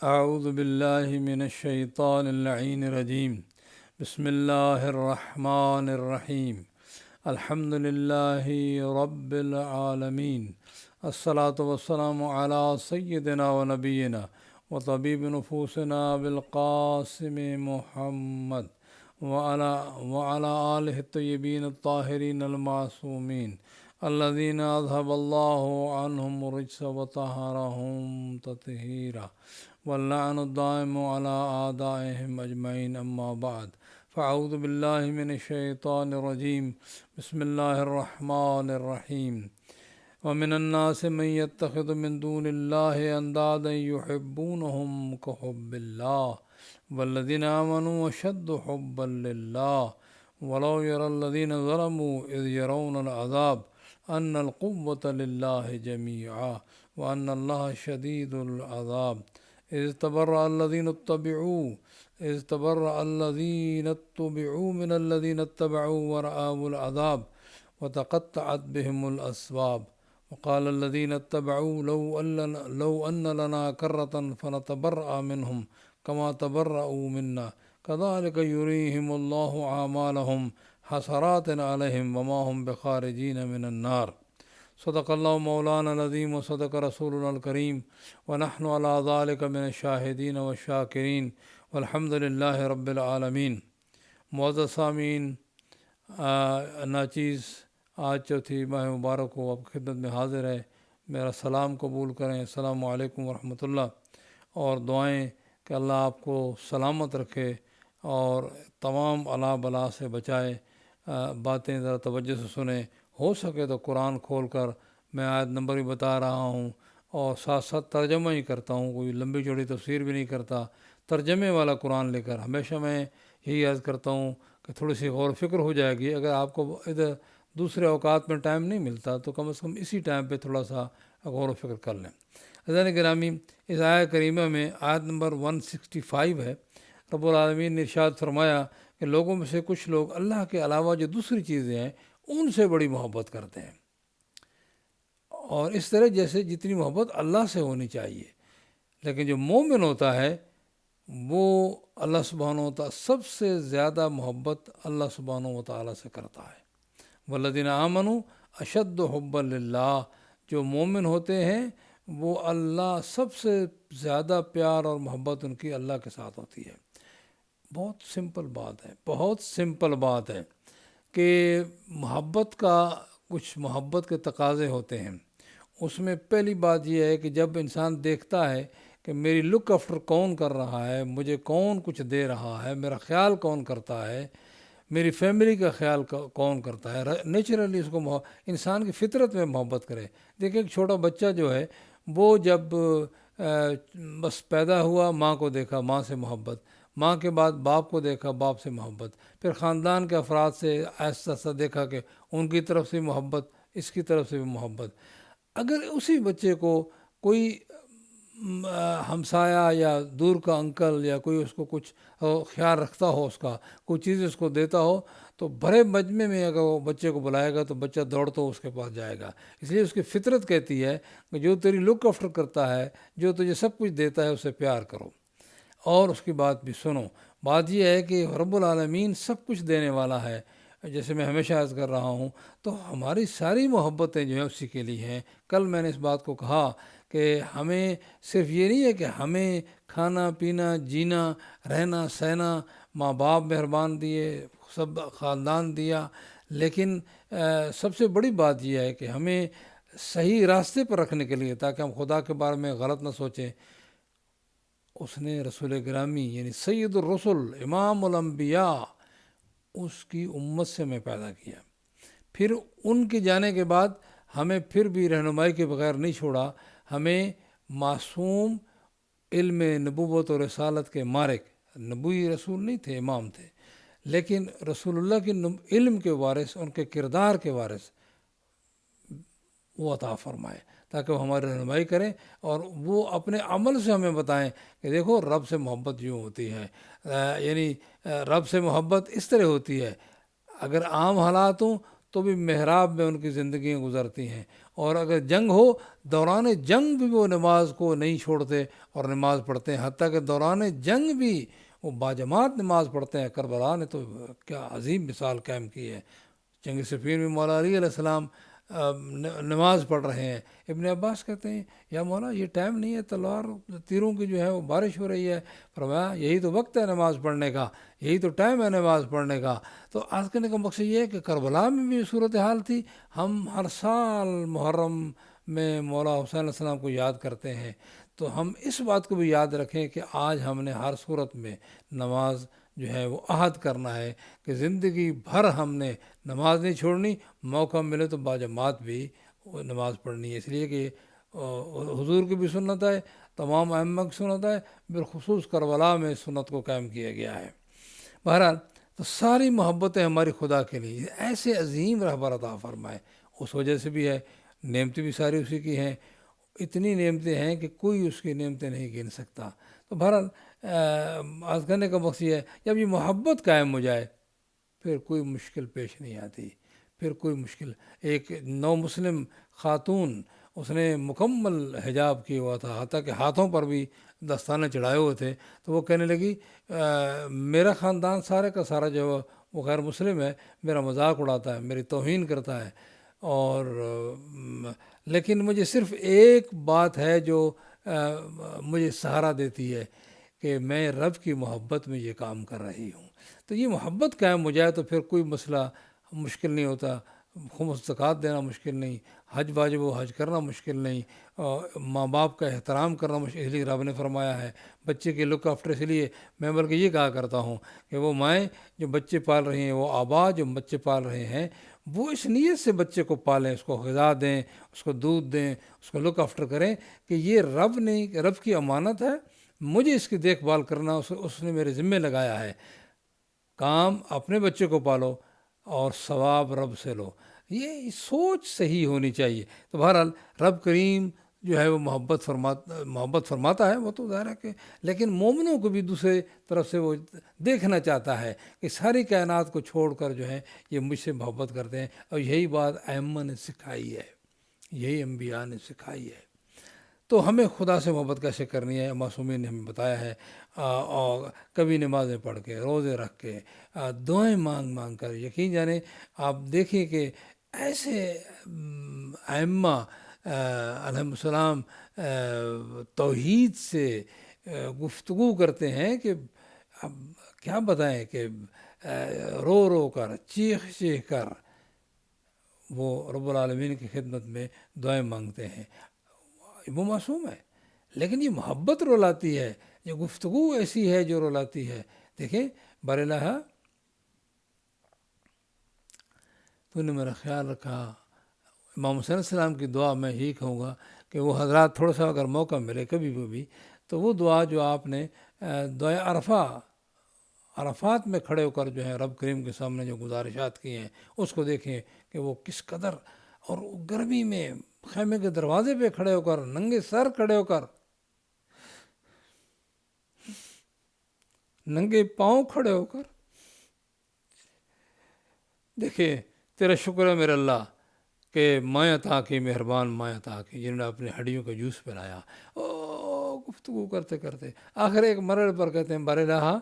اعوذ باللہ من الشیطان اللعین الرجیم بسم اللہ الرحمن الرحیم الحمد للہ رب العالمین الصلاة والسلام علی سیدنا و نبینا و طبیب نفوسنا بالقاسم محمد وعلى آلہ الطیبین الطاہرین المعصومین الذین اذهب اللہ عنہم الرجس وطہرہم تطہیرا واللعن الدائم على أعدائهم أجمعين أما بعد فأعوذ بالله من الشيطان الرجيم بسم الله الرحمن الرحيم ومن الناس من يتخذ من دون الله أندادا يحبونهم كحب الله والذين آمنوا أشد حبا لله ولو يرى الذين ظلموا إذ يرون العذاب أن القوة لله جميعا وأن الله شديد العذاب إذ تبرأ الذين اتبعوا من الذين اتبعوا ورأوا العذاب وتقطعت بهم الأسباب وقال الذين اتبعوا لو أن لنا كرة فنتبرأ منهم كما تبرأوا منا كذلك يريهم الله أعمالهم حسرات عليهم وما هم بخارجين من النار صدق اللہ مولانا العظیم و صدق رسولنا الکریم ونحن علی ذلک من الشاہدین والشاکرین والحمد للہ رب العالمین۔ معزز سامعین، ناچیز آج چوتھی ماہ مبارک کو آپ کی خدمت میں حاضر ہے۔ میرا سلام قبول کریں، السلام علیکم ورحمۃ اللہ، اور دعائیں کہ اللہ آپ کو سلامت رکھے اور تمام الا بلا سے بچائے۔ باتیں ذرا توجہ سے سنیں، ہو سکے تو قرآن کھول کر میں آیت نمبر بھی بتا رہا ہوں اور ساتھ ساتھ ترجمہ ہی کرتا ہوں، کوئی لمبی چوڑی تفسیر بھی نہیں کرتا، ترجمے والا قرآن لے کر۔ ہمیشہ میں یہی عرض کرتا ہوں کہ تھوڑی سی غور و فکر ہو جائے گی۔ اگر آپ کو ادھر دوسرے اوقات میں ٹائم نہیں ملتا تو کم از کم اسی ٹائم پہ تھوڑا سا غور و فکر کر لیں۔ عزیزان گرامی، اس آیت کریمہ میں آیت نمبر 165 ہے۔ رب العالمین نے ارشاد فرمایا کہ لوگوں میں سے کچھ لوگ اللہ کے علاوہ جو دوسری چیزیں ہیں ان سے بڑی محبت کرتے ہیں، اور اس طرح جیسے جتنی محبت اللہ سے ہونی چاہیے۔ لیکن جو مومن ہوتا ہے وہ اللہ سبحانہ و تعالیٰ سب سے زیادہ محبت اللہ سبحانہ و تعالیٰ سے کرتا ہے۔ والذین آمنوا اشد حبا للہ، جو مومن ہوتے ہیں وہ اللہ سب سے زیادہ پیار اور محبت ان کی اللہ کے ساتھ ہوتی ہے۔ بہت سمپل بات ہے، بہت سمپل بات ہے کہ محبت کا کچھ محبت کے تقاضے ہوتے ہیں۔ اس میں پہلی بات یہ ہے کہ جب انسان دیکھتا ہے کہ میری لک آفٹر کون کر رہا ہے، مجھے کون کچھ دے رہا ہے، میرا خیال کون کرتا ہے، میری فیملی کا خیال کون کرتا ہے، نیچرلی اس کو انسان کی فطرت میں محبت کرے۔ دیکھیں ایک چھوٹا بچہ جو ہے وہ جب بس پیدا ہوا، ماں کو دیکھا، ماں سے محبت، ماں کے بعد باپ کو دیکھا، باپ سے محبت، پھر خاندان کے افراد سے آہستہ آہستہ دیکھا کہ ان کی طرف سے محبت، اس کی طرف سے بھی محبت۔ اگر اسی بچے کو کوئی ہمسایہ یا دور کا انکل یا کوئی اس کو کچھ خیال رکھتا ہو، اس کا کوئی چیز اس کو دیتا ہو، تو بڑے مجمع میں اگر وہ بچے کو بلائے گا تو بچہ دوڑتا اس کے پاس جائے گا۔ اس لیے اس کی فطرت کہتی ہے کہ جو تیری لک آفٹر کرتا ہے، جو تجھے سب کچھ دیتا ہے، اسے پیار کرو اور اس کی بات بھی سنو۔ بات یہ ہے کہ رب العالمین سب کچھ دینے والا ہے، جیسے میں ہمیشہ عرض کر رہا ہوں، تو ہماری ساری محبتیں جو ہیں اسی کے لیے ہیں۔ کل میں نے اس بات کو کہا کہ ہمیں صرف یہ نہیں ہے کہ ہمیں کھانا پینا، جینا، رہنا سہنا ماں باپ مہربان دیے، سب خاندان دیا، لیکن سب سے بڑی بات یہ ہے کہ ہمیں صحیح راستے پر رکھنے کے لیے، تاکہ ہم خدا کے بارے میں غلط نہ سوچیں، اس نے رسول گرامی یعنی سید الرسل، امام الانبیاء، اس کی امت سے میں پیدا کیا۔ پھر ان کے جانے کے بعد ہمیں پھر بھی رہنمائی کے بغیر نہیں چھوڑا، ہمیں معصوم علم نبوت اور رسالت کے مارک، نبوی رسول نہیں تھے، امام تھے، لیکن رسول اللہ کے علم کے وارث، ان کے کردار کے وارث وہ عطا فرمائے، تاکہ وہ ہماری رہنمائی کریں اور وہ اپنے عمل سے ہمیں بتائیں کہ دیکھو رب سے محبت یوں ہوتی ہے، یعنی رب سے محبت اس طرح ہوتی ہے۔ اگر عام حالات ہوں تو بھی محراب میں ان کی زندگیاں گزرتی ہیں، اور اگر جنگ ہو دوران جنگ بھی وہ نماز کو نہیں چھوڑتے اور نماز پڑھتے ہیں، حتیٰ کہ دوران جنگ بھی وہ باجماعت نماز پڑھتے ہیں۔ کربلا نے تو کیا عظیم مثال قائم کی ہے۔ جنگ صفین میں مولا علی علیہ السلام نماز پڑھ رہے ہیں، ابن عباس کہتے ہیں یا مولا یہ ٹائم نہیں ہے، تلوار تیروں کی جو ہے وہ بارش ہو رہی ہے۔ فرمایا یہی تو وقت ہے نماز پڑھنے کا، یہی تو ٹائم ہے نماز پڑھنے کا۔ تو عرض کرنے کا مقصد یہ ہے کہ کربلا میں بھی صورتحال تھی۔ ہم ہر سال محرم میں مولا حسین علیہ السلام کو یاد کرتے ہیں، تو ہم اس بات کو بھی یاد رکھیں کہ آج ہم نے ہر صورت میں نماز جو ہے وہ عہد کرنا ہے کہ زندگی بھر ہم نے نماز نہیں چھوڑنی، موقع ملے تو باجماعت بھی نماز پڑھنی ہے۔ اس لیے کہ حضور کی بھی سنت ہے، تمام ائمہ کی سنت ہے، بالخصوص کربلا میں سنت کو قائم کیا گیا ہے۔ بہرحال تو ساری محبتیں ہماری خدا کے لیے، ایسے عظیم رہبر عطا فرمائے، اس وجہ سے بھی ہے، نعمتیں بھی ساری اسی کی ہیں، اتنی نعمتیں ہیں کہ کوئی اس کی نعمتیں نہیں گن سکتا۔ تو بہرحال عرض کرنے کا مقصد یہ ہے، جب یہ محبت قائم ہو جائے پھر کوئی مشکل پیش نہیں آتی، پھر کوئی مشکل۔ ایک نو مسلم خاتون، اس نے مکمل حجاب کیا ہوا تھا، حتیٰ کہ ہاتھوں پر بھی دستانے چڑھائے ہوئے تھے، تو وہ کہنے لگی میرا خاندان سارے کا سارا جو ہے وہ غیر مسلم ہے، میرا مذاق اڑاتا ہے، میری توہین کرتا ہے، اور لیکن مجھے صرف ایک بات ہے جو مجھے سہارا دیتی ہے کہ میں رب کی محبت میں یہ کام کر رہی ہوں۔ تو یہ محبت قائم ہو جائے تو پھر کوئی مسئلہ مشکل نہیں ہوتا، خمس زکوٰۃ دینا مشکل نہیں، حج واجب و حج کرنا مشکل نہیں، ماں باپ کا احترام کرنا مشکل، اس لیے رب نے فرمایا ہے بچے کے لک آفٹر۔ اس لیے میں بلکہ یہ کہا کرتا ہوں کہ وہ مائیں جو بچے پال رہی ہیں، وہ آبا جو بچے پال رہے ہیں، وہ اس نیت سے بچے کو پالیں، اس کو غذا دیں، اس کو دودھ دیں، اس کو لک آفٹر کریں کہ یہ رب کی امانت ہے، مجھے اس کی دیکھ بھال کرنا اس نے میرے ذمے لگایا ہے۔ کام اپنے بچے کو پالو اور ثواب رب سے لو، یہ سوچ صحیح ہونی چاہیے۔ تو بہرحال رب کریم جو ہے وہ محبت فرماتا ہے، وہ تو ظاہر ہے کہ، لیکن مومنوں کو بھی دوسرے طرف سے وہ دیکھنا چاہتا ہے کہ ساری کائنات کو چھوڑ کر جو ہے یہ مجھ سے محبت کرتے ہیں، اور یہی بات ائمہ نے سکھائی ہے، یہی انبیاء نے سکھائی ہے۔ تو ہمیں خدا سے محبت کیسے کرنی ہے، معصومین نے ہمیں بتایا ہے، اور کبھی نمازیں پڑھ کے، روزے رکھ کے، دعائیں مانگ کر، یقین جانیں آپ دیکھیں کہ ایسے ائمہ علیہ السلام توحید سے گفتگو کرتے ہیں کہ اب کیا بتائیں کہ رو رو کر، چیخ چیخ کر وہ رب العالمین کی خدمت میں دعائیں مانگتے ہیں۔ وہ معصوم ہے، لیکن یہ محبت رلاتی ہے، یہ گفتگو ایسی ہے جو رلاتی ہے۔ دیکھیں بر الہ تو نے میرا خیال رکھا، امام حسین علیہ السلام کی دعا میں یہی کہوں گا کہ وہ حضرات تھوڑا سا اگر موقع ملے کبھی بھی تو وہ دعا جو آپ نے دعائے عرفات میں کھڑے ہو کر جو ہے رب کریم کے سامنے جو گزارشات کی ہیں اس کو دیکھیں کہ وہ کس قدر، اور گرمی میں خیمے کے دروازے پہ کھڑے ہو کر، ننگے سر کھڑے ہو کر، ننگے پاؤں کھڑے ہو کر، دیکھیں تیرا شکر ہے میرے اللہ کہ ماں عطا کی، مہربان ماں عطا کی، جنہوں نے اپنے ہڈیوں کا جوس پلایا۔ گفتگو کرتے کرتے آخر ایک مرحلے پر کہتے ہیں بار الہ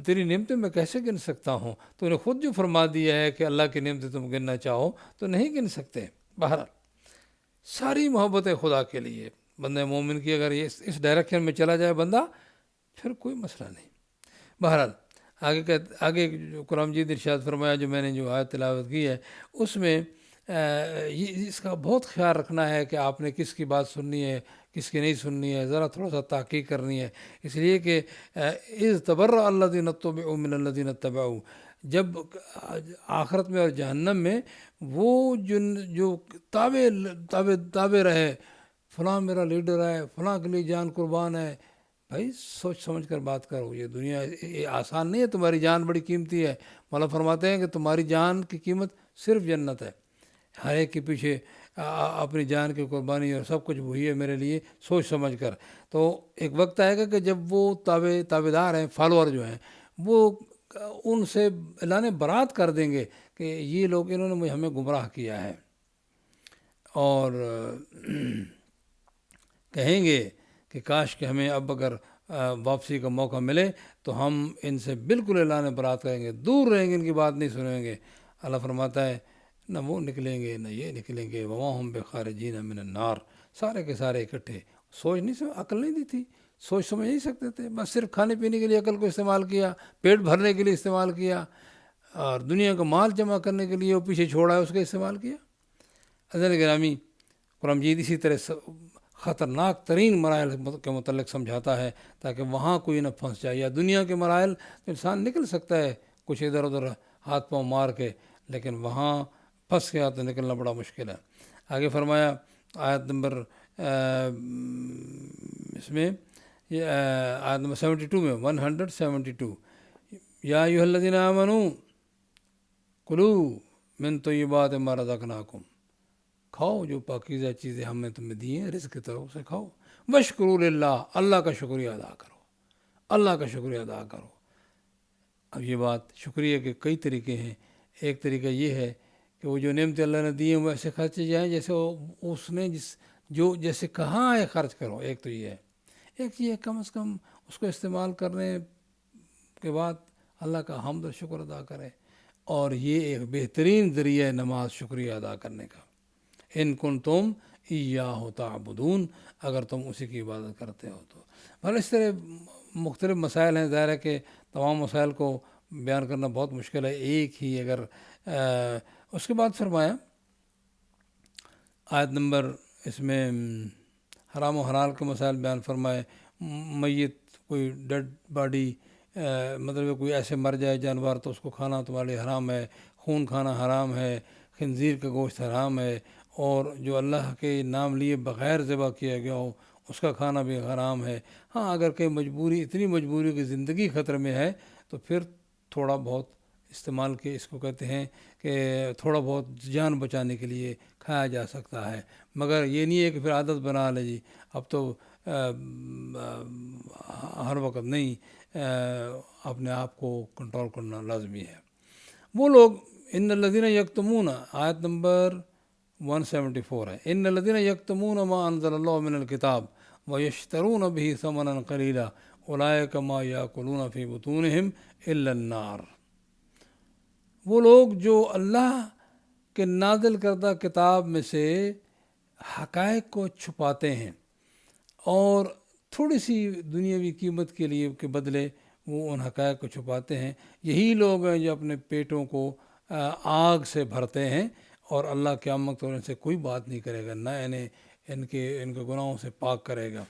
تیری نعمتیں میں کیسے گن سکتا ہوں، تو نے خود جو فرما دیا ہے کہ اللہ کی نعمتیں تم گننا چاہو تو نہیں گن سکتے۔ بہرحال ساری محبتیں خدا کے لیے، بندہ مومن کی اگر یہ اس ڈائریکشن میں چلا جائے بندہ، پھر کوئی مسئلہ نہیں۔ بہرحال آگے جو قرآن مجید ارشاد فرمایا، جو میں نے جو آیت تلاوت کی ہے اس میں اس کا بہت خیال رکھنا ہے کہ آپ نے کس کی بات سننی ہے، کس کی نہیں سننی ہے، ذرا تھوڑا سا تحقیق کرنی ہے، اس لیے کہ اذ تبرأ الذین اتبعوا من الذین اتبعوا، جب آخرت میں اور جہنم میں وہ جو تابع رہے، فلاں میرا لیڈر ہے، فلاں کے لیے جان قربان ہے، بھائی سوچ سمجھ کر بات کرو، یہ دنیا یہ آسان نہیں ہے، تمہاری جان بڑی قیمتی ہے۔ مولا فرماتے ہیں کہ تمہاری جان کی قیمت صرف جنت ہے، ہر ایک کے پیچھے اپنی جان کی قربانی اور سب کچھ وہی ہے میرے لیے، سوچ سمجھ کر۔ تو ایک وقت آئے گا کہ جب وہ تابع دار ہیں، فالوور جو ہیں، وہ ان سے اعلان برات کر دیں گے کہ یہ لوگ انہوں نے ہمیں گمراہ کیا ہے، اور کہیں گے کہ کاش کہ ہمیں اب اگر واپسی کا موقع ملے تو ہم ان سے بالکل اعلان برات کریں گے، دور رہیں گے، ان کی بات نہیں سنیں گے۔ اللہ فرماتا ہے نہ وہ نکلیں گے نہ یہ نکلیں گے، وما ہم بخارجین من النار، سارے کے سارے اکٹھے۔ سوچ نہیں، عقل نہیں دی تھی، سوچ سمجھ نہیں سکتے تھے، بس صرف کھانے پینے کے لیے عقل کو استعمال کیا، پیٹ بھرنے کے لیے استعمال کیا، اور دنیا کا مال جمع کرنے کے لیے وہ پیچھے چھوڑا ہے، اس کا استعمال کیا۔ عزیزان گرامی، قرآن مجید اسی طرح خطرناک ترین مراحل کے متعلق سمجھاتا ہے تاکہ وہاں کوئی نہ پھنس جائے۔ یا دنیا کے مراحل تو انسان نکل سکتا ہے کچھ ادھر ادھر ہاتھ پاؤں مار کے، لیکن وہاں پھنس گیا تو نکلنا بڑا مشکل ہے۔ آگے فرمایا آیت نمبر اس میں آیت نمبر 72 میں 172، یا ایھا الذین آمنوا کلوا من طیبات ما رزقناکم، کھاؤ جو پاکیزہ چیزیں ہم نے تمہیں دی ہیں رزق کی طرف سے کھاؤ، واشکروا للہ، اللہ کا شکریہ ادا کرو، اللہ کا شکریہ ادا کرو۔ اب یہ بات شکریہ کے کئی طریقے ہیں۔ ایک طریقہ یہ ہے کہ وہ جو نعمت اللہ نے دی ہیں وہ ایسے خرچے جائیں جیسے اس نے جو جیسے کہاں ہے خرچ کرو، ایک تو یہ ہے۔ ایک یہ کم از کم اس کو استعمال کرنے کے بعد اللہ کا حمد و شکر ادا کرے، اور یہ ایک بہترین ذریعہ ہے نماز شکریہ ادا کرنے کا۔ ان کنتم ایاہ تعبدون، اگر تم اسی کی عبادت کرتے ہو تو۔ اور اس طرح مختلف مسائل ہیں، ظاہر ہے کہ تمام مسائل کو بیان کرنا بہت مشکل ہے، ایک ہی اگر اس کے بعد فرمایا آیت نمبر اس میں حرام و حلال کے مسائل بیان فرمائے۔ میت کوئی ڈیڈ باڈی مطلب کوئی ایسے مر جائے جانور تو اس کو کھانا تمہارے لیے حرام ہے، خون کھانا حرام ہے، خنزیر کا گوشت حرام ہے، اور جو اللہ کے نام لیے بغیر ذبح کیا گیا ہو اس کا کھانا بھی حرام ہے۔ ہاں اگر کہ مجبوری، اتنی مجبوری کی زندگی خطرے میں ہے تو پھر تھوڑا بہت استعمال کے اس کو کہتے ہیں کہ تھوڑا بہت جان بچانے کے لیے کھایا جا سکتا ہے، مگر یہ نہیں ہے کہ پھر عادت بنا لے جی اب تو ہر وقت نہیں، اپنے آپ کو کنٹرول کرنا لازمی ہے۔ وہ لوگ ان الذین یکتمون، آیت نمبر 174 ہے، ان الذین یکتمون ما انزل اللہ من الکتاب ویشترون به ثمنا قلیلا اولئک ما یاکلون فی بطونہم الا النار۔ وہ لوگ جو اللہ کے نازل کردہ کتاب میں سے حقائق کو چھپاتے ہیں اور تھوڑی سی دنیاوی قیمت کے لیے کے بدلے وہ ان حقائق کو چھپاتے ہیں، یہی لوگ ہیں جو اپنے پیٹوں کو آگ سے بھرتے ہیں، اور اللہ قیامت کو ان سے کوئی بات نہیں کرے گا، نہ انہیں ان کے گناہوں سے پاک کرے گا۔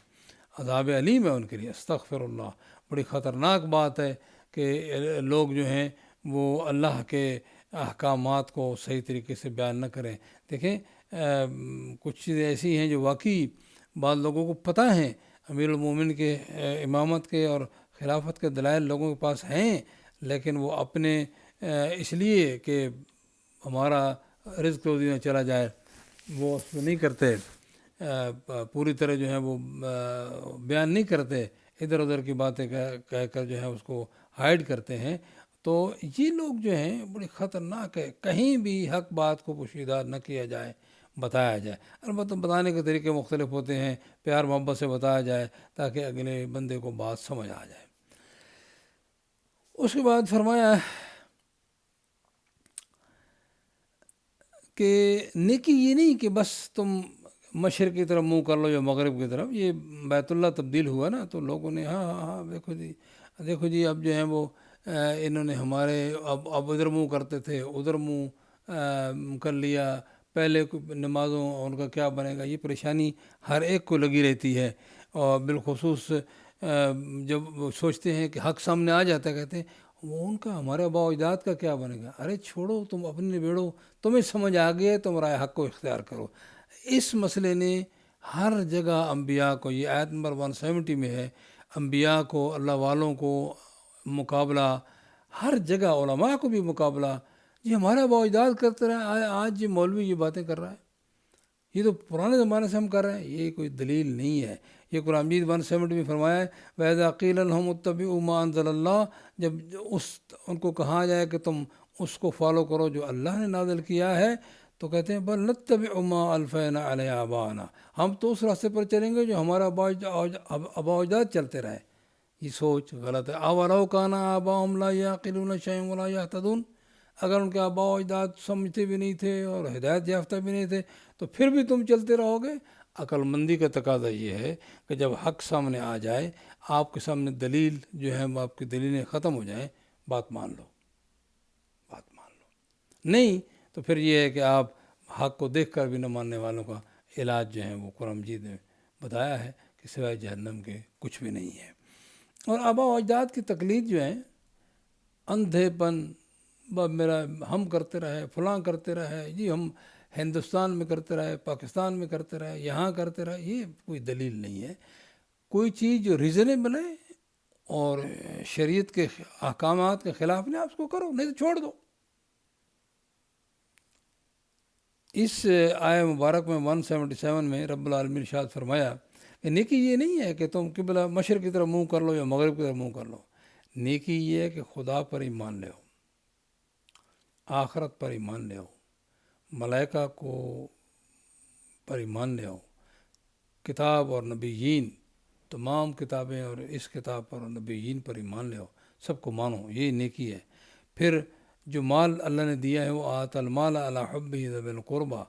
عذاب علیم ہے ان کے لیے، استغفر اللہ۔ بڑی خطرناک بات ہے کہ لوگ جو ہیں وہ اللہ کے احکامات کو صحیح طریقے سے بیان نہ کریں۔ دیکھیں کچھ چیزیں ایسی ہیں جو واقعی بعض لوگوں کو پتہ ہیں، امیر المومن کے امامت کے اور خلافت کے دلائل لوگوں کے پاس ہیں، لیکن وہ اپنے اس لیے کہ ہمارا رزق روزی نہ چلا جائے وہ اس میں نہیں کرتے، پوری طرح جو ہے وہ بیان نہیں کرتے، ادھر ادھر کی باتیں کہہ کر جو ہے اس کو ہائیڈ کرتے ہیں۔ تو یہ لوگ جو ہیں بڑی خطرناک ہے، کہیں بھی حق بات کو پوشیدہ نہ کیا جائے، بتایا جائے۔ البتہ بتانے کے طریقے مختلف ہوتے ہیں، پیار محبت سے بتایا جائے تاکہ اگلے بندے کو بات سمجھ آ جائے۔ اس کے بعد فرمایا کہ نیکی یہ نہیں کہ بس تم مشرق کی طرف منہ کر لو یا مغرب کی طرف، یہ بیت اللہ تبدیل ہوا نا تو لوگوں نے ہاں دیکھو جی اب جو ہیں وہ انہوں نے ہمارے اب ادھر منہ کرتے تھے ادھر منہ کر لیا، پہلے نمازوں ان کا کیا بنے گا، یہ پریشانی ہر ایک کو لگی رہتی ہے۔ اور بالخصوص جب سوچتے ہیں کہ حق سامنے آ جاتا ہے کہتے ہیں وہ ان کا ہمارے آباء و اجداد کا کیا بنے گا، ارے چھوڑو تم اپنے نبیڑو، تمہیں سمجھ آ گیا تم رائے حق کو اختیار کرو۔ اس مسئلے نے ہر جگہ انبیاء کو، یہ آیت نمبر 170 میں ہے، انبیاء کو، اللہ والوں کو مقابلہ، ہر جگہ علماء کو بھی مقابلہ، یہ ہمارے آباء و اجداد کرتے رہے، آج یہ مولوی یہ باتیں کر رہا ہے، یہ تو پرانے زمانے سے ہم کر رہے ہیں، یہ کوئی دلیل نہیں ہے۔ یہ قرآن مجید 170 میں فرمایا ہے وَإِذَا قِيلَ لَهُمُ اتَّبِعُوا مَا أَنزَلَ اللَّهُ، جب ان کو کہا جائے کہ تم اس کو فالو کرو جو اللہ نے نازل کیا ہے، تو کہتے ہیں بل نتبع ما الفینا علیہ آباءنا، ہم تو اس راستے پر چلیں گے جو ہمارا آباء و اجداد چلتے رہے۔ یہ سوچ غلط ہے۔ اولو کان آباؤہم لا یعقلون شیئا ولا یہتدون، اگر ان کے آباء و اجداد سمجھتے بھی نہیں تھے اور ہدایت یافتہ بھی نہیں تھے تو پھر بھی تم چلتے رہو گے؟ عقل مندی کا تقاضا یہ ہے کہ جب حق سامنے آ جائے، آپ کے سامنے دلیل جو ہے وہ آپ کی دلیلیں ختم ہو جائیں، بات مان لو، بات مان لو۔ نہیں تو پھر یہ ہے کہ آپ حق کو دیکھ کر بھی نہ ماننے والوں کا علاج جو ہے وہ قرآن مجید نے بتایا ہے کہ سوائے جہنم کے کچھ بھی نہیں ہے۔ اور آباء و اجداد کی تقلید جو ہے، اندھے پن، میرا ہم کرتے رہے، فلاں کرتے رہے، جی ہم ہندوستان میں کرتے رہے، پاکستان میں کرتے رہے، یہاں کرتے رہے، یہ کوئی دلیل نہیں ہے۔ کوئی چیز جو ریزنیبل ہے اور شریعت کے احکامات کے خلاف نہیں، آپ اس کو کرو، نہیں تو چھوڑ دو۔ اس آیہ مبارک میں 177 میں رب العالمین ارشاد فرمایا کہ نیکی یہ نہیں ہے کہ تم قبلہ مشرق کی طرف منہ کر لو یا مغرب کی طرف منہ کر لو، نیکی یہ ہے کہ خدا پر ایمان لے، آخرت پر ایمان لے، ملائکہ کو پر ایمان لے، کتاب اور نبیین، تمام کتابیں اور اس کتاب پر اور نبیین پر ایمان لے، سب کو مانو، یہ نیکی ہے۔ پھر جو مال اللہ نے دیا ہے وہ آت المال علی حبہ ذوی القربى،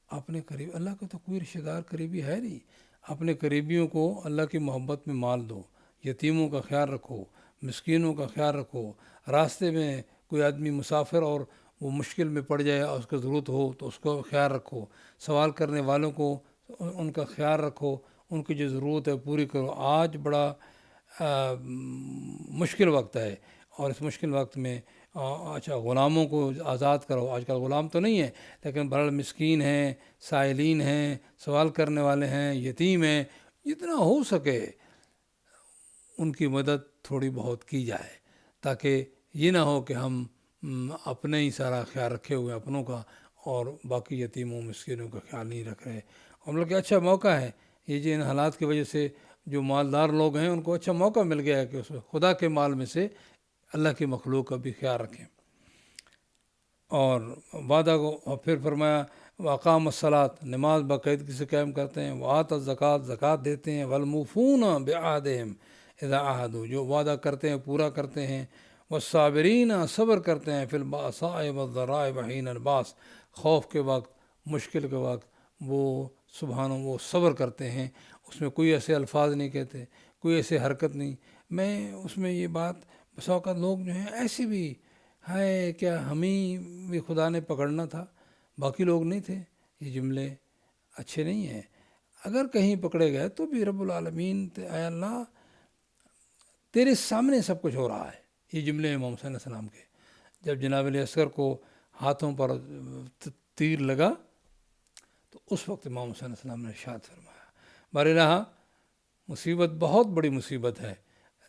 اپنے قریب، اللہ کا تو کوئی رشتہ دار قریبی ہے نہیں، اپنے قریبیوں کو اللہ کی محبت میں مال دو، یتیموں کا خیال رکھو، مسکینوں کا خیال رکھو، راستے میں کوئی آدمی مسافر اور وہ مشکل میں پڑ جائے اور اس کو ضرورت ہو تو اس کو خیال رکھو، سوال کرنے والوں کو ان کا خیال رکھو، ان کی جو ضرورت ہے پوری کرو۔ آج بڑا مشکل وقت ہے اور اس مشکل وقت میں اچھا غلاموں کو آزاد کرو، آج کل غلام تو نہیں ہے لیکن بہرحال مسکین ہیں، سائلین ہیں، سوال کرنے والے ہیں، یتیم ہیں، جتنا ہو سکے ان کی مدد تھوڑی بہت کی جائے، تاکہ یہ نہ ہو کہ ہم اپنے ہی سارا خیال رکھے ہوئے اپنوں کا اور باقی یتیموں مسکینوں کا خیال نہیں رکھ رہے۔ ہم لوگ کہ اچھا موقع ہے یہ جو ان حالات کی وجہ سے جو مالدار لوگ ہیں ان کو اچھا موقع مل گیا ہے کہ اس خدا کے مال میں سے اللہ کی مخلوق کا بھی خیال رکھیں۔ اور وعدہ کو پھر فرمایا واقام الصلاۃ، نماز باقاعدگی سے قائم کرتے ہیں، وآت الزکوٰۃ، زکوٰۃ دیتے ہیں، والموفون بعہدہم اذا عاہدوا، جو وعدہ کرتے ہیں پورا کرتے ہیں، والصابرین، صبر کرتے ہیں، فی البأساء والضراء وحین الباس، خوف کے وقت، مشکل کے وقت وہ سبحانہ وہ صبر کرتے ہیں، اس میں کوئی ایسے الفاظ نہیں کہتے، کوئی ایسے حرکت نہیں۔ میں اس میں یہ بات بس اوقات لوگ جو ہیں ایسے بھی ہے، کیا ہمیں بھی خدا نے پکڑنا تھا، باقی لوگ نہیں تھے؟ یہ جملے اچھے نہیں ہیں۔ اگر کہیں پکڑے گئے تو بھی رب العالمین اے اللہ تیرے سامنے سب کچھ ہو رہا ہے، یہ جملے امام حسین علیہ السلام کے۔ جب جناب علی اصغر کو ہاتھوں پر تیر لگا تو اس وقت امام حسین علیہ السلام نے ارشاد فرمایا، بارہا مصیبت بہت بڑی مصیبت ہے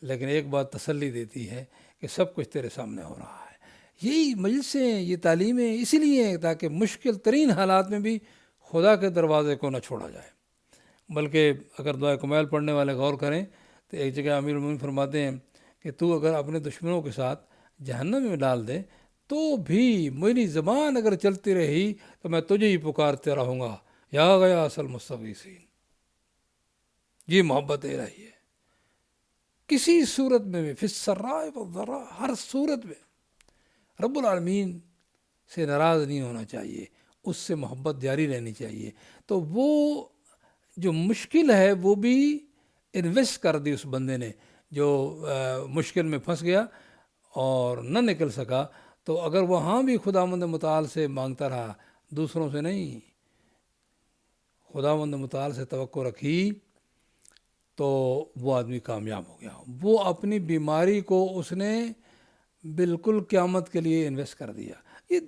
لیکن ایک بات تسلی دیتی ہے کہ سب کچھ تیرے سامنے ہو رہا ہے۔ یہی مجلسیں، یہ تعلیمیں اسی لیے ہیں تاکہ مشکل ترین حالات میں بھی خدا کے دروازے کو نہ چھوڑا جائے۔ بلکہ اگر دعائے کمیل پڑھنے والے غور کریں تو ایک جگہ امیر المومنین فرماتے ہیں کہ تو اگر اپنے دشمنوں کے ساتھ جہنم میں ڈال دے تو بھی میری زبان اگر چلتی رہی تو میں تجھے ہی پکارتے رہوں گا، یا گیا اصل مستغیثین۔ یہ محبت الہی ہے، کسی صورت میں بھی، فی السراء والضراء، ہر صورت میں رب العالمین سے ناراض نہیں ہونا چاہیے، اس سے محبت جاری رہنی چاہیے۔ تو وہ جو مشکل ہے وہ بھی انویسٹ کر دی اس بندے نے جو مشکل میں پھنس گیا اور نہ نکل سکا، تو اگر وہاں بھی خداوند متعال سے مانگتا رہا، دوسروں سے نہیں، خداوند متعال سے توقع رکھی، تو وہ آدمی کامیاب ہو گیا۔ وہ اپنی بیماری کو اس نے بالکل قیامت کے لیے انویسٹ کر دیا۔ یہ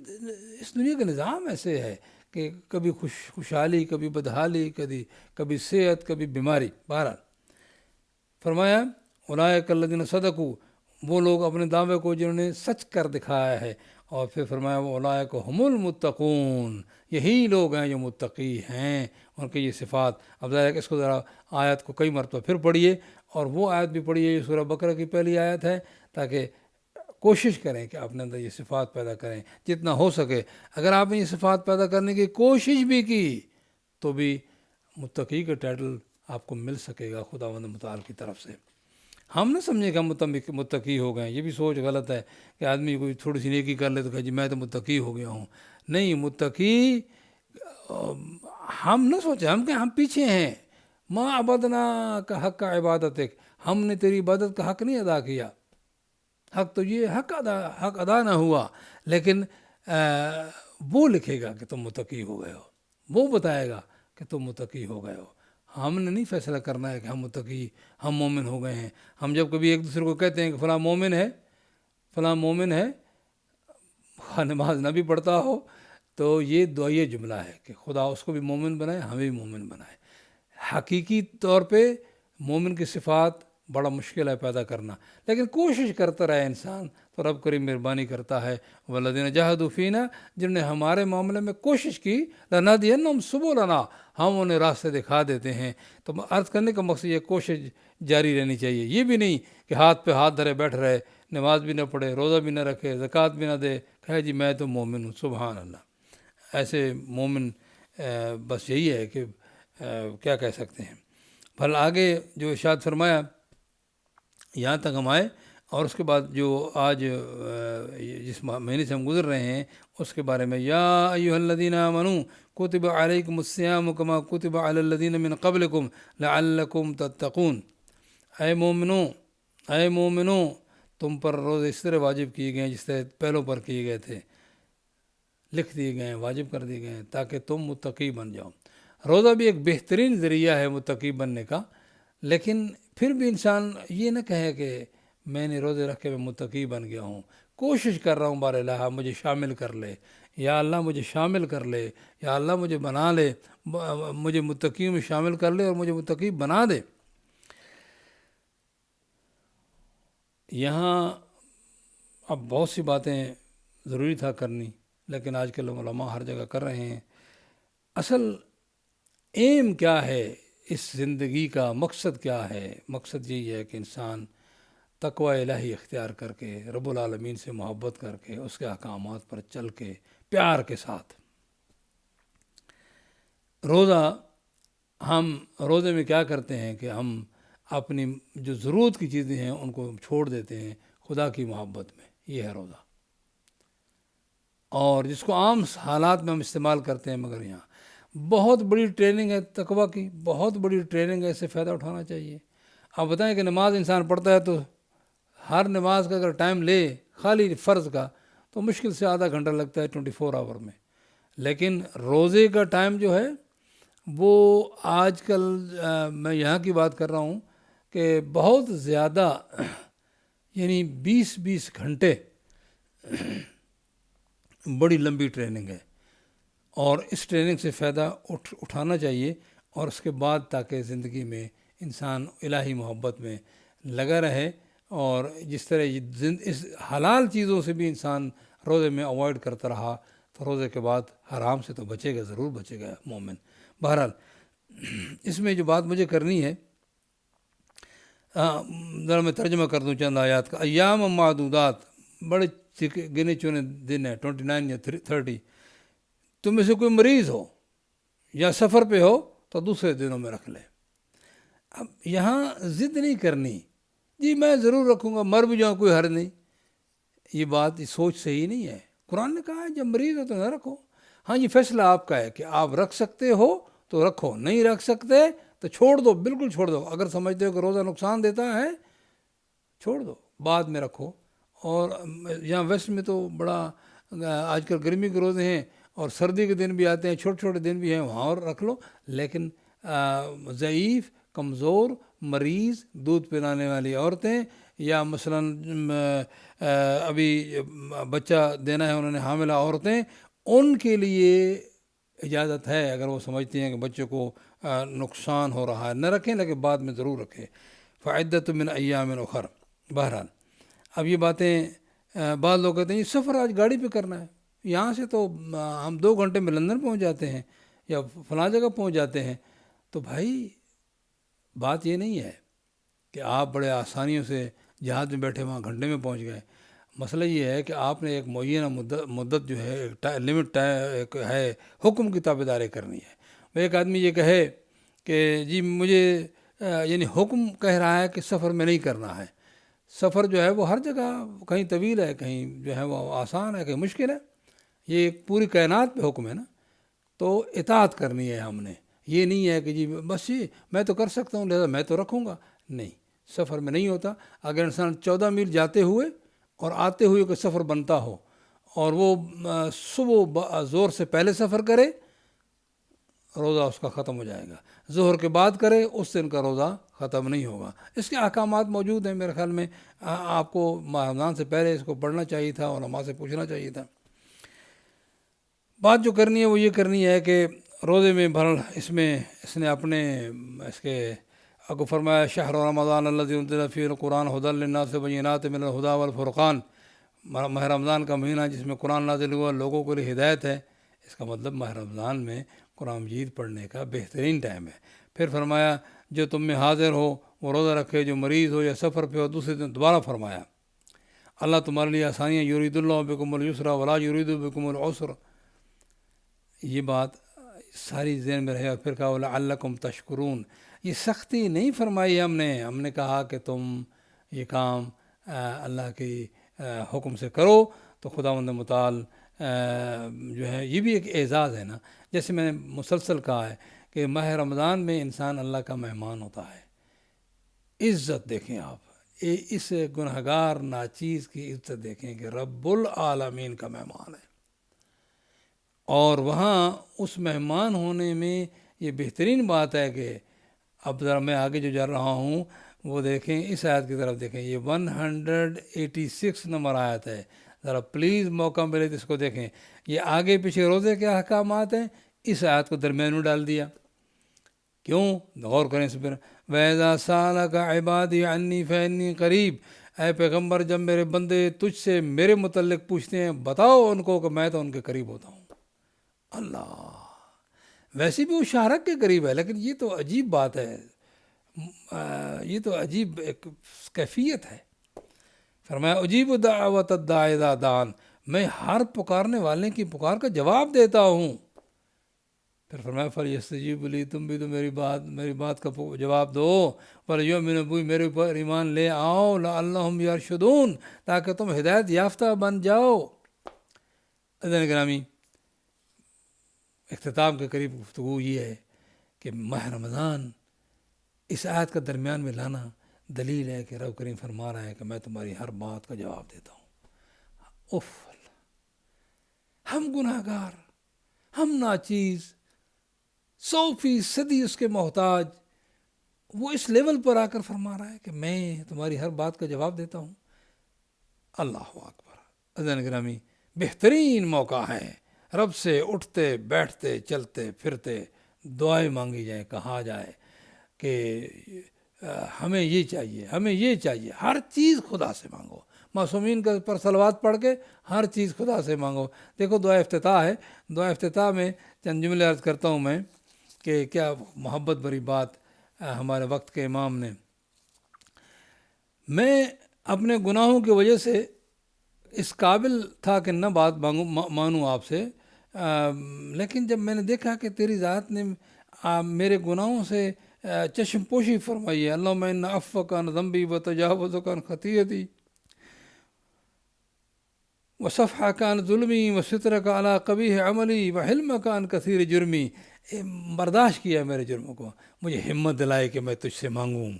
اس دنیا کا نظام ایسے ہے کہ کبھی خوشحالی، کبھی بدحالی، کبھی صحت، کبھی بیماری۔ بہرحال فرمایا اولئک الذین صدقوا، وہ لوگ اپنے دعوے کو جنہوں نے سچ کر دکھایا ہے، اور پھر فرمایا اولئک ھم المتقون، یہی لوگ ہیں جو متقی ہیں، ان کی یہ صفات. اب ظاہر ہے کہ اس کو ذرا آیت کو کئی مرتبہ پھر پڑھیے، اور وہ آیت بھی پڑھیے جو سورہ بقرہ کی پہلی آیت ہے، تاکہ کوشش کریں کہ اپنے اندر یہ صفات پیدا کریں جتنا ہو سکے. اگر آپ نے یہ صفات پیدا کرنے کی کوشش بھی کی تو بھی متقی کا ٹائٹل آپ کو مل سکے گا خداوند متعال کی طرف سے. ہم نہ سمجھیں کہ ہم متقی ہو گئے، یہ بھی سوچ غلط ہے کہ آدمی کوئی تھوڑی سی نیکی کر لے تو کہے جی میں تو متقی ہو گیا ہوں. نہیں، متقی ہم نہ سوچیں ہم پیچھے ہیں. ما عبدنا کا حق کا عبادتک، ہم نے تیری عبادت کا حق نہیں ادا کیا. حق تو یہ حق ادا نہ ہوا، لیکن وہ لکھے گا کہ تم متقی ہو گئے ہو، وہ بتائے گا کہ تم متقی ہو گئے ہو. ہم نے نہیں فیصلہ کرنا ہے کہ ہم متقی، ہم مومن ہو گئے ہیں. ہم جب کبھی ایک دوسرے کو کہتے ہیں کہ فلاں مومن ہے، فلاں مومن ہے، نماز نہ بھی پڑھتا ہو، تو یہ دعائیہ جملہ ہے کہ خدا اس کو بھی مومن بنائے، ہمیں بھی مومن بنائے. حقیقی طور پہ مومن کی صفات بڑا مشکل ہے پیدا کرنا، لیکن کوشش کرتا رہے انسان تو رب کریم مہربانی کرتا ہے. والذین جاہدوا فینا، جنہوں نے ہمارے معاملے میں کوشش کی، لنہدینہم سبلنا، ہم انہیں راستے دکھا دیتے ہیں. تو عرض کرنے کا مقصد یہ کوشش جاری رہنی چاہیے. یہ بھی نہیں کہ ہاتھ پہ ہاتھ دھرے بیٹھ رہے، نماز بھی نہ پڑھے، روزہ بھی نہ رکھے، زکوٰۃ بھی نہ دے، کہے جی میں تو مومن ہوں. سبحان اللہ. ایسے مومن بس یہی ہے کہ کیا کہہ سکتے ہیں. پھر آگے جو ارشاد فرمایا یہاں تک ہم آئے، اور اس کے بعد جو آج جس مہینے سے ہم گزر رہے ہیں اس کے بارے میں، یا ایھا الذین آمنوا کتب علیکم الصیام کما کتب علی الذین من قبلکم لعلکم تتقون. اے مومنو تم پر روزے اس طرح واجب کیے گئے ہیں جس طرح پہلوں پر کیے گئے تھے، لکھ دیے گئے ہیں، واجب کر دیے گئے ہیں تاکہ تم متقی بن جاؤ. روزہ بھی ایک بہترین ذریعہ ہے متقی بننے کا، لیکن پھر بھی انسان یہ نہ کہے کہ میں نے روزے رکھ کے میں متقی بن گیا ہوں. کوشش کر رہا ہوں بار الہ مجھے شامل کر لے، یا اللہ مجھے شامل کر لے، یا اللہ مجھے بنا لے، مجھے متقیوں میں شامل کر لے اور مجھے متقی بنا دے. یہاں اب بہت سی باتیں ضروری تھا کرنی، لیکن آج کل علماء ہر جگہ کر رہے ہیں. اصل ایم کیا ہے اس زندگی کا، مقصد کیا ہے؟ مقصد یہی ہے کہ انسان تقوی الہی اختیار کر کے، رب العالمین سے محبت کر کے، اس کے احکامات پر چل کے، پیار کے ساتھ. ہم روزے میں کیا کرتے ہیں کہ ہم اپنی جو ضرورت کی چیزیں ہیں ان کو چھوڑ دیتے ہیں خدا کی محبت میں. یہ ہے روزہ، اور جس کو عام حالات میں ہم استعمال کرتے ہیں، مگر یہاں بہت بڑی ٹریننگ ہے تقوی کی، بہت بڑی ٹریننگ ہے، اس سے فائدہ اٹھانا چاہیے. آپ بتائیں کہ نماز انسان پڑھتا ہے تو ہر نماز کا اگر ٹائم لے خالی فرض کا تو مشکل سے آدھا گھنٹہ لگتا ہے 24 آور میں. لیکن روزے کا ٹائم جو ہے وہ آج کل میں یہاں کی بات کر رہا ہوں کہ بہت زیادہ، یعنی 20 گھنٹے بڑی لمبی ٹریننگ ہے، اور اس ٹریننگ سے فائدہ اٹھانا چاہیے. اور اس کے بعد تاکہ زندگی میں انسان الہی محبت میں لگا رہے، اور جس طرح اس حلال چیزوں سے بھی انسان روزے میں اوائڈ کرتا رہا تو روزے کے بعد حرام سے تو بچے گا، ضرور بچے گا مومن. بہرحال اس میں جو بات مجھے کرنی ہے، ذرا میں ترجمہ کر دوں چند آیات کا. ایام معدودات، بڑے گنے چنے دن ہیں، 29 یا 30. تم میں سے کوئی مریض ہو یا سفر پہ ہو تو دوسرے دنوں میں رکھ لے. اب یہاں ضد نہیں کرنی، جی میں ضرور رکھوں گا، مر بھی جاؤں کوئی حرج نہیں. یہ بات، یہ سوچ صحیح نہیں ہے. قرآن نے کہا ہے جب مریض ہو تو نہ رکھو. ہاں یہ فیصلہ آپ کا ہے کہ آپ رکھ سکتے ہو تو رکھو، نہیں رکھ سکتے تو چھوڑ دو، بالکل چھوڑ دو. اگر سمجھتے ہو کہ روزہ نقصان دیتا ہے چھوڑ دو، بعد میں رکھو. اور یہاں ویسٹ میں تو بڑا آج کل گرمی کے روزے ہیں اور سردی کے دن بھی آتے ہیں، چھوٹے چھوٹے دن بھی ہیں، وہاں اور رکھ لو. لیکن ضعیف، کمزور، مریض، دودھ پلانے والی عورتیں، یا مثلاً ابھی بچہ دینا ہے انہوں نے، حاملہ عورتیں، ان کے لیے اجازت ہے اگر وہ سمجھتی ہیں کہ بچے کو نقصان ہو رہا ہے، نہ رکھیں، لیکن بعد میں ضرور رکھیں. فعدۃ من ایام اخر. بہرحال اب یہ باتیں بعض لوگ کہتے ہیں یہ سفر آج گاڑی پہ کرنا ہے، یہاں سے تو ہم 2 گھنٹے میں لندن پہنچ جاتے ہیں، یا فلاں جگہ پہنچ جاتے ہیں. تو بھائی بات یہ نہیں ہے کہ آپ بڑے آسانیوں سے جہاز میں بیٹھے وہاں گھنٹے میں پہنچ گئے. مسئلہ یہ ہے کہ آپ نے ایک معینہ مدت جو ہے ایک لمٹ ایک ہے حکم کی تابعداری کرنی ہے. ایک آدمی یہ کہے کہ جی مجھے یعنی حکم کہہ رہا ہے کہ سفر میں نہیں کرنا ہے. سفر جو ہے وہ ہر جگہ کہیں طویل ہے, کہیں جو ہے وہ آسان ہے, کہیں مشکل ہے. یہ ایک پوری کائنات پہ حکم ہے نا, تو اطاعت کرنی ہے ہم نے. یہ نہیں ہے کہ جی بس جی میں تو کر سکتا ہوں لہذا میں تو رکھوں گا. نہیں, سفر میں نہیں ہوتا. اگر انسان 14 میل جاتے ہوئے اور آتے ہوئے کا سفر بنتا ہو اور وہ صبح زور سے پہلے سفر کرے, روزہ اس کا ختم ہو جائے گا. ظہر کے بعد کرے, اس دن کا روزہ ختم نہیں ہوگا. اس کے احکامات موجود ہیں میرے خیال میں. آپ کو ماہ رمضان سے پہلے اس کو پڑھنا چاہیے تھا اور علماء سے پوچھنا چاہیے تھا. بات جو کرنی ہے وہ یہ کرنی ہے کہ روزے میں بھر اس نے اپنے اس کے کو فرمایا شہر رمضان الذی انزل فیہ القرآن ھدی للناس وبینات من الھدی والفرقان. ماہ رمضان کا مہینہ جس میں قرآن نازل ہوا لوگوں کے لیے ہدایت ہے. اس کا مطلب ماہ رمضان میں قرآن مجید پڑھنے کا بہترین ٹائم ہے. پھر فرمایا جو تم میں حاضر ہو وہ روزہ رکھے, جو مریض ہو یا سفر پہ ہو. دوسرے دن دوبارہ فرمایا اللہ تمہارے لیے آسانیاں یرید اللہ بکم الیسر ولا یرید بکم العسر. یہ بات ساری ذہن میں رہے. اور پھر کہا لعلکم تشکرون. یہ سختی نہیں فرمائی ہم نے کہا کہ تم یہ کام اللہ کی حکم سے کرو. تو خداوند متعال جو ہے یہ بھی ایک اعزاز ہے نا. جیسے میں نے مسلسل کہا ہے کہ ماہ رمضان میں انسان اللہ کا مہمان ہوتا ہے. عزت دیکھیں آپ, اس گنہگار ناچیز کی عزت دیکھیں کہ رب العالمین کا مہمان ہے. اور وہاں اس مہمان ہونے میں یہ بہترین بات ہے کہ اب ذرا میں آگے جو جا رہا ہوں وہ دیکھیں, اس آیت کی طرف دیکھیں. یہ 186 نمبر آیت ہے. ذرا پلیز موقع ملے تو اس کو دیکھیں. یہ آگے پیچھے روزے کے احکامات ہیں, اس آیت کو درمیان میں ڈال دیا. کیوں؟ غور کریں اس پر. وَإِذَا سَأَلَكَ عِبَادِي عَنِّي فَإِنِّي قَرِيبٌ. اے پیغمبر جب میرے بندے تجھ سے میرے متعلق پوچھتے ہیں بتاؤ ان کو کہ میں تو ان کے قریب ہوتا ہوں. اللہ, ویسے بھی وہ شارک کے قریب ہے, لیکن یہ تو عجیب بات ہے, یہ تو عجیب ایک کیفیت ہے. فرمایا اجیب دعوت الداعی اذا دعان. میں ہر پکارنے والے کی پکار کا جواب دیتا ہوں. پھر فرمایا فلیستجیبوا لی, تم بھی تو میری بات کا جواب دو. ولیؤمنوا بی, میرے اوپر ایمان لے آؤ. لعلہم یرشدون, تاکہ تم ہدایت یافتہ بن جاؤ. عزیزان گرامی, اختتام کے قریب گفتگو یہ ہے کہ ماہ رمضان اس آیت کا درمیان میں لانا دلیل ہے کہ رب کریم فرما رہا ہے کہ میں تمہاری ہر بات کا جواب دیتا ہوں. اف اللہ, ہم گناہ گار, ہم ناچیز, 100% اس کے محتاج, وہ اس لیول پر آ کر فرما رہا ہے کہ میں تمہاری ہر بات کا جواب دیتا ہوں. اللہ اکبر. عزیزان گرامی, بہترین موقع ہے رب سے اٹھتے بیٹھتے چلتے پھرتے دعائیں مانگی جائیں, کہا جائے کہ ہمیں یہ چاہیے, ہمیں یہ چاہیے. ہر چیز خدا سے مانگو. معصومین کا پر صلوات پڑھ کے ہر چیز خدا سے مانگو. دیکھو دعا افتتاح ہے, دعا افتتاح میں چند جملے عرض کرتا ہوں میں کہ کیا محبت بھری بات ہمارے وقت کے امام نے. میں اپنے گناہوں کی وجہ سے اس قابل تھا کہ نہ بات مانوں آپ سے, لیکن جب میں نے دیکھا کہ تیری ذات نے میرے گناہوں سے چشم پوشی فرمائی ہے. اللہم ان عفوک عن ذنبی وتجاوزک عن خطیئتی وصفحک عن ظلمی وسترک علی قبیح عملی وحلمک عن کثیر جرمی. برداشت کیا میرے جرموں کو, مجھے ہمت دلائی کہ میں تجھ سے مانگوں.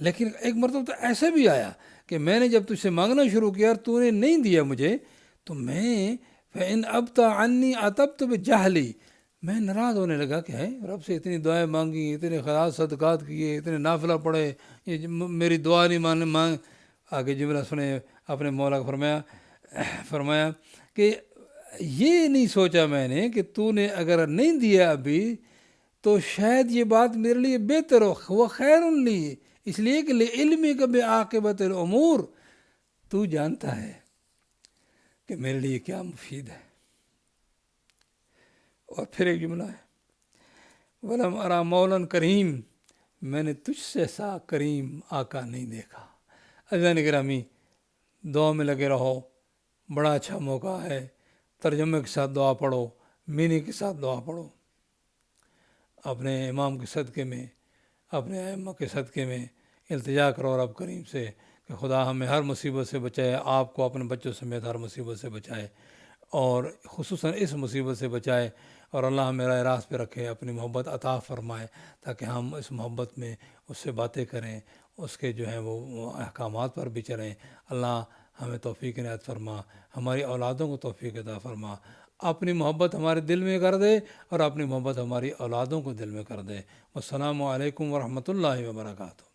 لیکن ایک مرتبہ تو ایسا بھی آیا کہ میں نے جب تجھ سے مانگنا شروع کیا اور تو نے نہیں دیا مجھے, تو میں فَإِنْ أَبْتَ عَنِّي أَتَبْتُ بِجَهْلِي, میں ناراض ہونے لگا کہ ہے رب سے اتنی دعائیں مانگی, اتنے خیرات صدقات کیے, اتنے نافلہ پڑھے, یہ میری دعا نہیں مانگ. آگے جملہ سنے اپنے مولا کو فرمایا کہ یہ نہیں سوچا میں نے کہ تو نے اگر نہیں دیا ابھی تو شاید یہ بات میرے لیے بہتر ہو, وہ خیر لی, اس لیے کہ لعلمک بعاقبۃ الامور, تو جانتا ہے کہ میرے لیے کیا مفید ہے. اور پھر ایک جملہ ہے، ولم ارا مولاً کریم، میں نے تجھ سے ایسا کریم آقا نہیں دیکھا۔ عزیزان گرامی، دعا میں لگے رہو، بڑا اچھا موقع ہے، ترجمے کے ساتھ دعا پڑھو، میننگ کے ساتھ دعا پڑھو، اپنے امام کے صدقے میں، اپنے ائمہ کے صدقے میں التجا کرو رب کریم سے کہ خدا ہمیں ہر مصیبت سے بچائے، آپ کو اپنے بچوں سمیت ہر مصیبت سے بچائے، اور خصوصاً اس مصیبت سے بچائے، اور اللہ ہمیں راہ راست پہ رکھے، اپنی محبت عطا فرمائے تاکہ ہم اس محبت میں اس سے باتیں کریں، اس کے جو ہیں وہ احکامات پر بھی چلیں۔ اللہ ہمیں توفیق عنایت فرما، ہماری اولادوں کو توفیق عطا فرما، اپنی محبت ہمارے دل میں کر دے اور اپنی محبت ہماری اولادوں کو دل میں کر دے۔ والسلام علیکم ورحمۃ اللہ وبرکاتہ۔